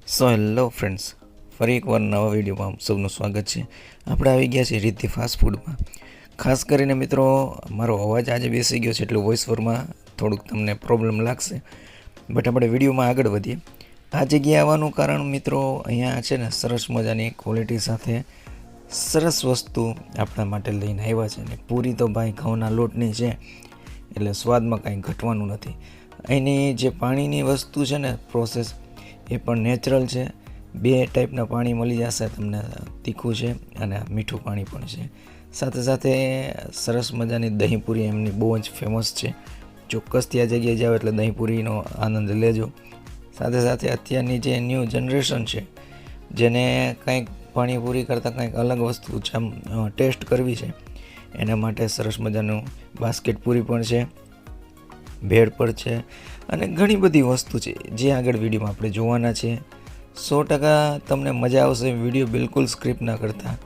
So hello friends, ફરી એકવાર નવા વિડીયોમાં આપ સૌનું સ્વાગત છે. આપણે આવી ગયા છીએ રિદ્ધિ ફાસ્ટ ફૂડમાં. ખાસ કરીને મિત્રો, મારો અવાજ આજે બેસી ગયો છે એટલે વોઇસ ઓવરમાં થોડુંક તમને પ્રોબ્લેમ લાગશે, બટ આપણે વિડીયોમાં આગળ વધીએ. આ જગ્યાએ આવવાનું કારણ મિત્રો, અહીંયા છે ને સરસ મજાની ક્વોલિટી સાથે સરસ વસ્તુ આપણા માટે લઈને આવ્યા છે. ને પૂરી તો ભાઈ ઘઉંના લોટની છે એટલે સ્વાદમાં કાંઈ ઘટવાનું નથી. અહીંની જે પાણીની વસ્તુ છે ને પ્રોસેસ, એ પણ નેચરલ છે. બે ટાઈપના પાણી મળી જશે તમને, તીખું છે અને મીઠું પાણી પણ છે. સાથે સાથે સરસ મજાની દહીંપૂરી એમની બહુ જ ફેમસ છે. ચોક્કસથી આ જગ્યાએ જાઓ એટલે દહીંપૂરીનો આનંદ લેજો. સાથે સાથે અત્યારની જે ન્યૂ જનરેશન છે, જેને કંઈક પાણીપુરી કરતાં કંઈક અલગ વસ્તુ ટેસ્ટ કરવી છે, એના માટે સરસ મજાનું બાસ્કેટ પૂરી પણ છે, ભેળ પણ છે અને ઘણી બધી વસ્તુ છે જે આગળ વિડીયોમાં આપણે જોવાના છે. 100% તમને મજા આવશે. વિડીયો બિલકુલ સ્ક્રિપ્ટ ના કરતા,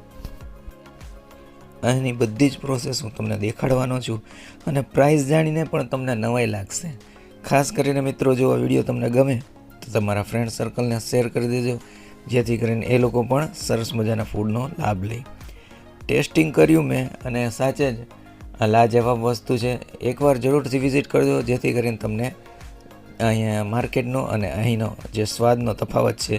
અહીંની બધી જ પ્રોસેસ હું તમને દેખાડવાનો છું અને પ્રાઇસ જાણીને પણ તમને નવાઈ લાગશે. ખાસ કરીને મિત્રો, જો આ વિડીયો તમને ગમે તો તમારા ફ્રેન્ડ સર્કલને શેર કરી દેજો, જેથી કરીને એ લોકો પણ સરસ મજાના ફૂડનો લાભ લે. ટેસ્ટિંગ કર્યું મેં અને સાચે જ આ લાજવાબ વસ્તુ છે. એકવાર જરૂરથી વિઝિટ કરજો, જેથી કરીને તમને અહીંયા માર્કેટનો અને અહીંનો જે સ્વાદનો તફાવત છે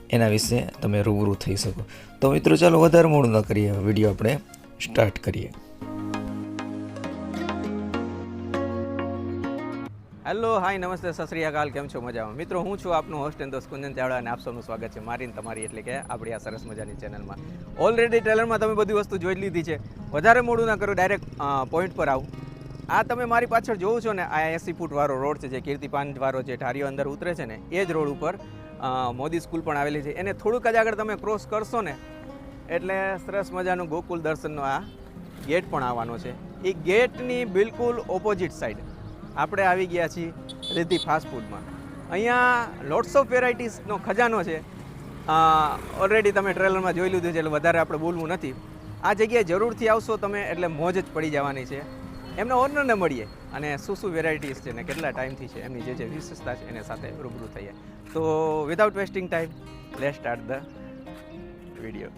એના વિશે તમે રૂબરૂ થઈ શકો. તો મિત્રો ચાલો વધારે મોડું ન કરીએ, વિડીયો આપણે સ્ટાર્ટ કરીએ. હેલો, હાય, નમસ્તે, સત શ્રી અકાલ. કેમ છો? મજામાં મિત્રો? હું છું આપનો હોસ્ટ એન્ડ દોસ્ત કુંજન ચાવડા અને આપ સૌનું સ્વાગત છે મારી તમારી એટલે કે આપણી આ સરસ મજાની ચેનલમાં. ઓલરેડી ટ્રેલરમાં તમે બધી વસ્તુ જોઈ લીધી છે. વધારે મોડું ના કરું, ડાયરેક્ટ પોઈન્ટ પર આવું. આ તમે મારી પાછળ જોવો છો ને, આ 80 ફૂટ વાળો રોડ છે, જે કીર્તિ પાંચ વાળો જે ઢારીઓ અંદર ઉતરે છે ને, એ જ રોડ ઉપર મોદી સ્કૂલ પણ આવેલી છે. એને થોડુંક જ આગળ તમે ક્રોસ કરશો ને એટલે સરસ મજાનું ગોકુલ દર્શનનો આ ગેટ પણ આવવાનો છે. એ ગેટની બિલકુલ ઓપોઝિટ સાઈડ આપણે આવી ગયા છીએ રિદ્ધિ ફાસ્ટ ફૂડમાં. અહીંયા લોટ્સ ઓફ વેરાયટીઝનો ખજાનો છે. ઓલરેડી તમે ટ્રેલરમાં જોઈ લીધું છે એટલે વધારે આપણે બોલવું નથી. આ જગ્યાએ જરૂરથી આવશો તમે એટલે મોજ જ પડી જવાની છે. એમના ઓનરને મળીએ અને શું વેરાયટીઝ છે ને કેટલા ટાઈમથી છે, એમની જે વિશેષતા છે એના સાથે રૂબરૂ થઈએ. તો without wasting time, let's start the video.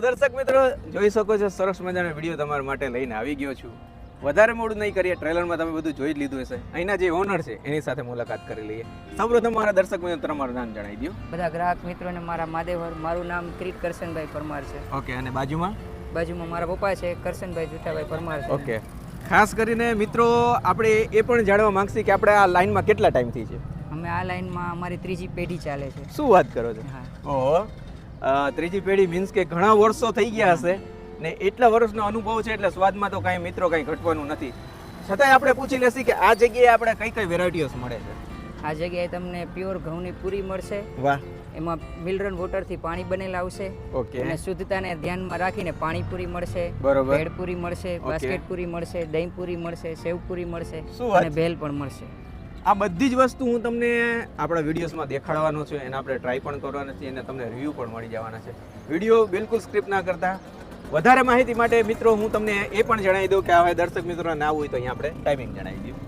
દર્શક મિત્રો, જોઈ શકો છો સરસ મજાનો વિડીયો તમારા માટે લઈને આવી ગયો છું. વધારે મોડું નહીં કરીએ, ટ્રેલરમાં તમે બધું જોઈ જ લીધું હશે. અહીંના જે ઓનર છે એની સાથે મુલાકાત કરી લઈએ. સૌપ્રથમ મારા દર્શક મિત્રો તમારું નામ જણાવી દો. બધા ગ્રાહક મિત્રોને મારા માદેવર, મારું નામ કિરીટ કરશનભાઈ પરમાર છે. ઓકે. અને બાજુમાં મારા પપ્પા છે કરશનભાઈ જુઠાભાઈ પરમાર છે. ઓકે. ખાસ કરીને મિત્રો, આપણે એ પણ જાણવા માંગશે કે આપણે આ લાઈનમાં કેટલા ટાઈમથી છે? અમે આ લાઈનમાં અમારી ત્રીજી પેઢી ચાલે છે. શું વાત કરો છો? હા. ઓહો, ત્રીજી પેઢી મીન્સ કે ઘણા વર્ષો થઈ ગયા હશે ને એટલા વર્ષનો અનુભવ છે એટલે સ્વાદમાં તો કાંઈ મિત્રો કાંઈ ઘટવાનું નથી. છતાંય આપણે પૂછી લેશી કે આ જગ્યાએ આપણે કઈ કઈ વેરાયટીઓ મળે છે. આ જગ્યાએ તમને પ્યોર ઘઉંની પૂરી મળશે. વાહ. એમાં મિનરલ વોટરથી પાણી બનેલા આવશે. ઓકે. અને શુદ્ધતાને ધ્યાનમાં રાખીને પાણીપુરી મળશે, બરોબર. ભેળપુરી મળશે, બાસ્કેટ પૂરી મળશે, દહીંપુરી મળશે, સેવપુરી મળશે અને ભેલ પણ મળશે. આ બધી જ વસ્તુ હું તમને આપણા વિડીયોઝમાં દેખાડવાનો છું, એને આપણે ટ્રાય પણ કરવાના છીએ અને તમને રિવ્યૂ પણ મળી જવાના છે. વિડીયો બિલકુલ સ્ક્રિપ્ટ ના કરતા. વધારે માહિતી માટે મિત્રો હું તમને એ પણ જણાવી દઉં કે હવે દર્શક મિત્રોને ના હોય તો અહીંયા આપણે ટાઈમિંગ જણાવી દઉં.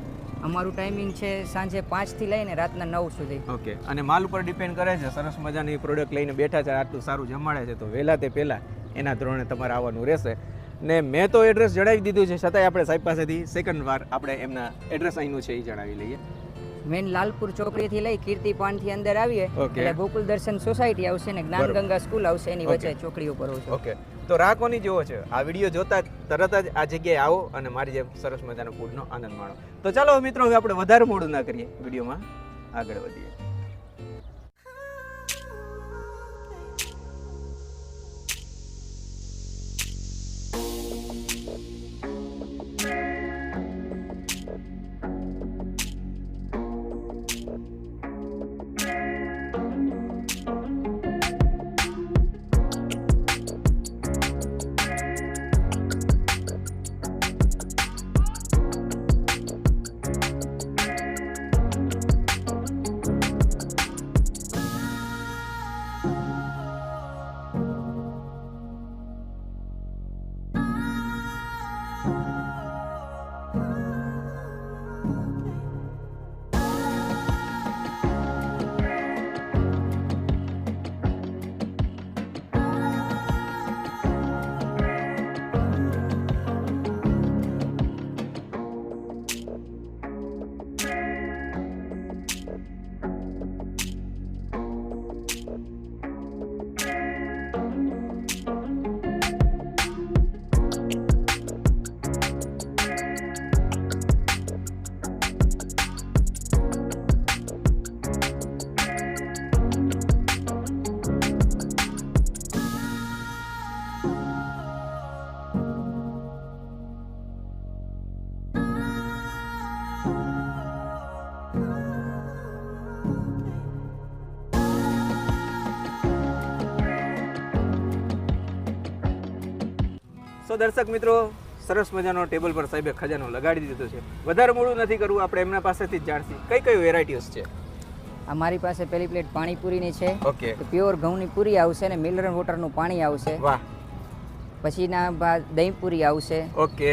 અમારું ટાઈમિંગ છે સાંજે 5 થી લઈને રાતના 9 સુધી. ઓકે. અને માલ ઉપર ડિપેન્ડ કરે છે. સરસ મજાની પ્રોડક્ટ લઈને બેઠા છે, આટલું સારું જમાડે છે, તો વહેલા તે પહેલાં એના ધોરણે તમારે આવવાનું રહેશે. ને મેં તો એડ્રેસ જણાવી દીધું છે, છતાંય આપણે સાહેબ પાસેથી સેકન્ડ વાર આપણે એમના એડ્રેસ અહીંનું છે એ જણાવી લઈએ. મેન લાલપુર ચોકડીથી લઈ કીર્તિ પાનથી અંદર આવીએ એટલે ગોકુલ દર્શન સોસાયટી આવશે ને જ્ઞાન ગંગા સ્કૂલ આવશે, એની વચ્ચે ચોકડી ઉપર આવશે. ઓકે. તો રાહ કોની જોવો છે? આ વિડીયો જોતા તરત જ આ જગ્યાએ આવો અને મારી જેમ સરસ મજાનો ફૂડનો આનંદ માણો. તો ચાલો મિત્રો, હવે આપણે વધારે મોડું ના કરીએ, વિડીયોમાં આગળ વધીએ. સો દર્શક મિત્રો, સરસ મજાનો ટેબલ પર સાહેબે ખજાનો લગાડી દીધો છે. વધારે મોડું નથી કરવું, આપણે એમના પાસેથી જ જાણશી કઈ કઈ વેરાયટીઝ છે. અમારી પાસે પહેલી પ્લેટ પાણીપુરીની છે. ઓકે, પ્યોર ઘઉંની પૂરી આવશે ને મિનરલ વોટરનું પાણી આવશે. વાહ. પછીના બાદ દહીં પૂરી આવશે. ઓકે,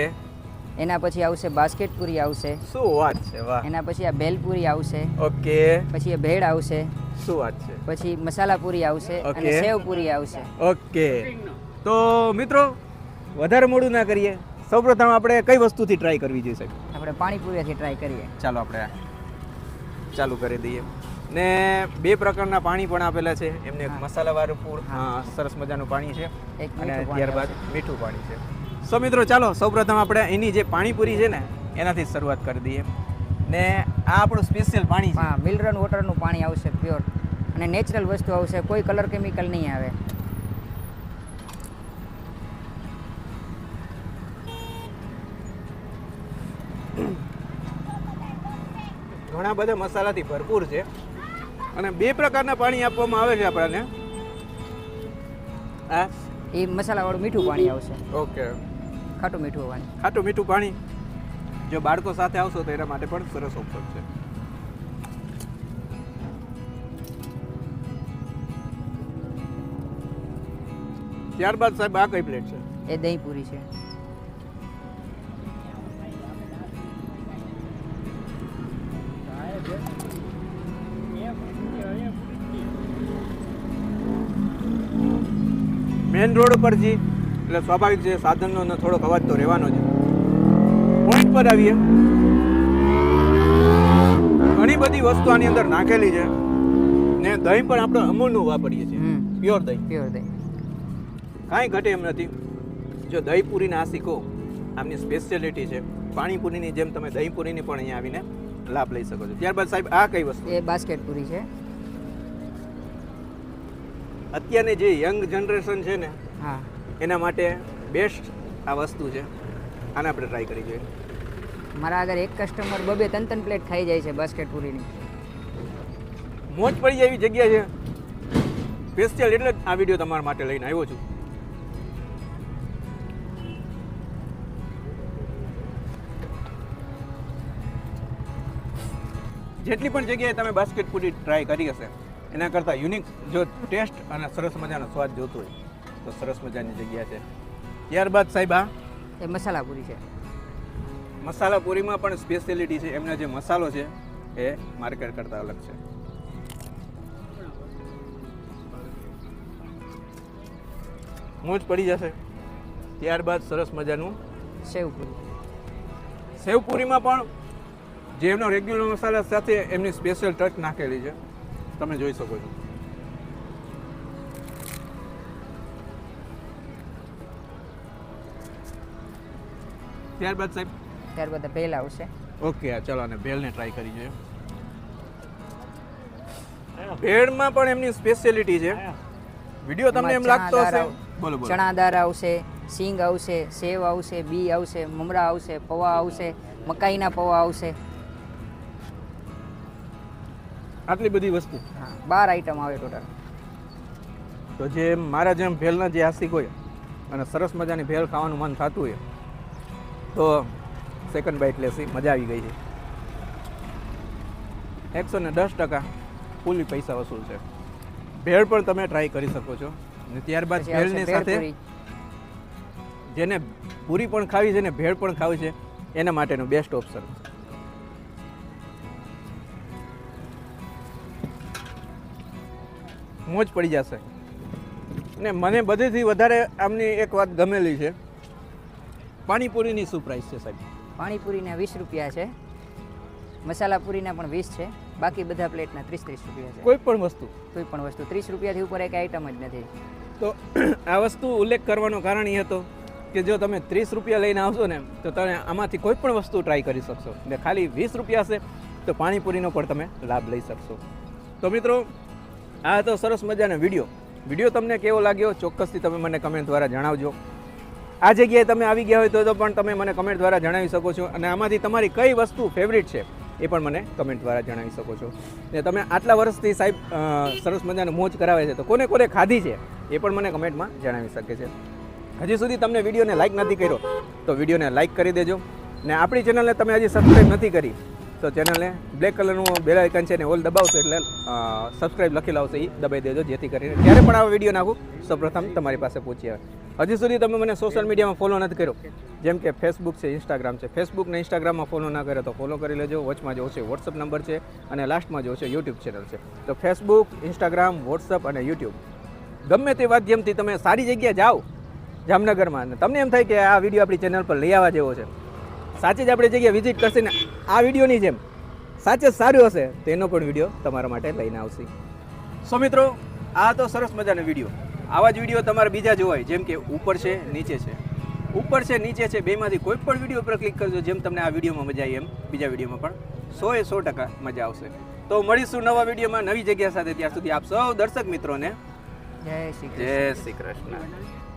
એના પછી આવશે બાસ્કેટ પૂરી આવશે. શું વાત છે, વાહ. એના પછી આ ભેલ પૂરી આવશે. ઓકે, પછી એ ભેળ આવશે. શું વાત છે. પછી મસાલા પૂરી આવશે ઓકે. અને સેવ પૂરી આવશે. ઓકે, તો મિત્રો વધારે મોડું ના કરીએ, સૌપ્રથમ આપણે કઈ વસ્તુથી ટ્રાય કરવી જોઈએ સાહેબ? આપણે પાણીપુરીથી ટ્રાય કરીએ. ચાલો આપણે ચાલુ કરી દઈએ. ને બે પ્રકારના પાણી પણ આપેલા છે એમને, એક મસાલાવાળું પૂર, સરસ મજાનું પાણી છે, એક અને મીઠું પાણી ત્યારબાદ મીઠું પાણી છે. સો મિત્રો ચાલો સૌપ્રથમ આપણે એની જે પાણીપુરી છે ને એનાથી શરૂઆત કરી દઈએ. ને આ આપણું સ્પેશિયલ પાણી છે. હા, મિનરલ વોટરનું પાણી આવશે પ્યોર અને નેચરલ વસ્તુ આવશે, કોઈ કલર કેમિકલ નહીં આવે. ઘણા બધા મસાલાથી ભરપૂર છે અને બે પ્રકારના પાણી આપવામાં આવે છે આપણને. આ એ મસાલાવાળું મીઠું પાણી આવશે, ઓકે, ખાટું મીઠું પાણી. ખાટું મીઠું પાણી જો બાળકો સાથે આવશો તો એના માટે પણ સરસ ઓપ્શન છે. ત્યારબાદ સાહેબ આ કઈ પ્લેટ છે? એ દહીં પૂરી છે. મેઇન રોડ પર જી એટલે સ્વાભાવિક છે સાધનનો થોડોક અવાજ તો રહેવાનો છે. પોઈન્ટ પર આવીએ, ઘણી બધી વસ્તુ આની અંદર નાખેલી છે ને દહીં પણ આપણે અમૂલનું વાપરીએ છીએ, પ્યોર દહીં. પ્યોર દહીં કાંઈ ઘટે એમ નથી. જો દહીં પૂરીને આ શીખો, આમની સ્પેશિયાલિટી છે. પાણીપુરીની જેમ તમે દહીં પૂરીની પણ અહીંયા આવીને લાભ લઈ શકો છો. ત્યારબાદ સાહેબ આ કઈ વસ્તુ? એ બાસ્કેટ પૂરી છે. અત્યારની જે યંગ જનરેશન છે ને હા, એના માટે બેસ્ટ આ વસ્તુ છે. આને આપણે ટ્રાય કરી જોઈએ. મારા આગળ એક કસ્ટમર બબે ત્રણ પ્લેટ ખાઈ જાય છે બાસ્કેટ પૂરીની. મોજ પડી જાય એવી જગ્યા છે સ્પેશિયલ, એટલે જ આ વિડીયો તમારા માટે લઈને આવ્યો છું. જેટલી પણ જગ્યાએ તમે બાસ્કેટ પૂરી ટ્રાય કરી હશે એના કરતાં યુનિક જો ટેસ્ટ અને સરસ મજાનો સ્વાદ જોતો હોય તો સરસ મજાની જગ્યા છે. ત્યારબાદ સાહેબ આ એ મસાલા પૂરી છે. મસાલા પૂરીમાં પણ સ્પેશિયાલિટી છે, એમનો જે મસાલો છે એ માર્કેટ કરતાં અલગ છે. મોજ પડી જશે. ત્યારબાદ સરસ મજાનું સેવ પૂરી. સેવ પૂરીમાં પણ જે એમનો રેગ્યુલર મસાલા સાથે એમની સ્પેશિયલ ટચ નાખેલી છે, તમે જોઈ શકો છો. ત્યારબાદ સાહેબ ત્યારબાદ ભેલ આવશે. ઓકે, ચાલો અને ભેળને ટ્રાય કરી જોઈએ. ભેળમાં પણ એમની સ્પેશિયાલિટી છે. વિડીયો તમને એમ લાગતો હશે, બોલો બોલો. ચણા દાળ આવશે, સિંગ આવશે, સેવ આવશે, બી આવશે, મમરા આવશે, પૌવા આવશે, મકાઈના પૌવા આવશે. આટલી બધી વસ્તુ. હા, 12 આઈટમ આવે ટોટલ. તો જે મારા જેમ ભેળના જે આશિક હોય અને સરસ મજાની ભેળ ખાવાનું મન થતું હોય તો સેકન્ડ બાઇટ લેસી, મજા આવી ગઈ છે. 110% ફૂલી પૈસા વસૂલ છે. ભેળ પણ તમે ટ્રાય કરી શકો છો. અને ત્યારબાદ પછી આવશે ભેળની ભેળ સાથે પૂરી. જેને પૂરી પણ ખાવી છે ને ભેળ પણ ખાવી છે એના માટેનું બેસ્ટ ઓપ્શન. મોજ પડી જશે. ને મને બધેથી વધારે આમની એક વાત ગમેલી છે, પાણીપુરીની શું પ્રાઇસ છે સાહેબ? પાણીપુરીના 20 રૂપિયા છે, મસાલા પૂરીના પણ 20 છે, બાકી બધા પ્લેટના 30-30 રૂપિયા છે. કોઈ પણ વસ્તુ કોઈ પણ વસ્તુ 30 રૂપિયાથી ઉપર એક આઈટમ જ નથી. તો આ વસ્તુ ઉલ્લેખ કરવાનો કારણ એ હતો કે જો તમે 30 રૂપિયા લઈને આવશો ને તો તમે આમાંથી કોઈ પણ વસ્તુ ટ્રાય કરી શકશો. ને ખાલી 20 રૂપિયા હશે તો પાણીપુરીનો પણ તમે લાભ લઈ શકશો. તો મિત્રો, આ હતો સરસ મજાનો વિડીયો તમને કેવો લાગ્યો ચોક્કસથી તમે મને કમેન્ટ દ્વારા જણાવજો. આ જગ્યાએ તમે આવી ગયા હોય તો પણ તમે મને કમેન્ટ દ્વારા જણાવી શકો છો. અને આમાંથી તમારી કઈ વસ્તુ ફેવરિટ છે એ પણ મને કમેન્ટ દ્વારા જણાવી શકો છો. ને તમે આટલા વર્ષથી સાહેબ સરસ મજાનો મોજ કરાવે છે તો કોને કોને ખાધી છે એ પણ મને કમેન્ટમાં જણાવી શકે છે. હજી સુધી તમને વિડીયોને લાઇક નથી કર્યો તો વિડીયોને લાઇક કરી દેજો ને આપણી ચેનલને તમે હજી સબસ્ક્રાઈબ નથી કરી તો ચેનલને બ્લેક કલરનું બેલ આઇકન છે ને ઓલ દબાવશો એટલે સબસ્ક્રાઈબ લખેલું આવશે એ દબાઈ દેજો જેથી કરીને જ્યારે પણ આવો વિડીયો નાખું સૌપ્રથમ તમારી પાસે પહોંચી આવે હજી સુધી તમે મને સોશિયલ મીડિયામાં ફોલો નથી કર્યો જેમ કે ફેસબુક છે ઇન્સ્ટાગ્રામ છે ફેસબુક ને ઇન્સ્ટાગ્રામમાં ફોલો ના કરે તો ફોલો કરી લેજો વચમાં જો છે વોટ્સઅપ નંબર છે અને લાસ્ટમાં જો છે યુટ્યુબ ચેનલ છે તો ફેસબુક ઇન્સ્ટાગ્રામ વોટ્સઅપ અને યુટ્યુબ ગમે તે માધ્યમથી તમે સારી જગ્યાએ જાઓ જામનગરમાં અને તમને એમ થાય કે આ વિડીયો આપણી ચેનલ પર લઈ આવવા જેવો છે સાચે જ આપણી જગ્યાએ વિઝિટ કરશે ને આ વિડીયોની જેમ સાચે જ સારું હશે તો એનો પણ વિડીયો તમારા માટે લઈને આવશે સો મિત્રો આ તો સરસ મજાનો વિડીયો આવા જ વિડીયો તમારે બીજા જોવાય જેમ કે ઉપર છે નીચે છે ઉપર છે નીચે છે બેમાંથી કોઈ પણ વિડીયો પર ક્લિક કરજો જેમ તમને આ વિડીયોમાં મજા આવી એમ બીજા વિડીયોમાં પણ 100% મજા આવશે તો મળીશું નવા વિડીયોમાં નવી જગ્યા સાથે ત્યાં સુધી આપ સૌ દર્શક મિત્રોને જય શ્રી કૃષ્ણ. જય શ્રી કૃષ્ણ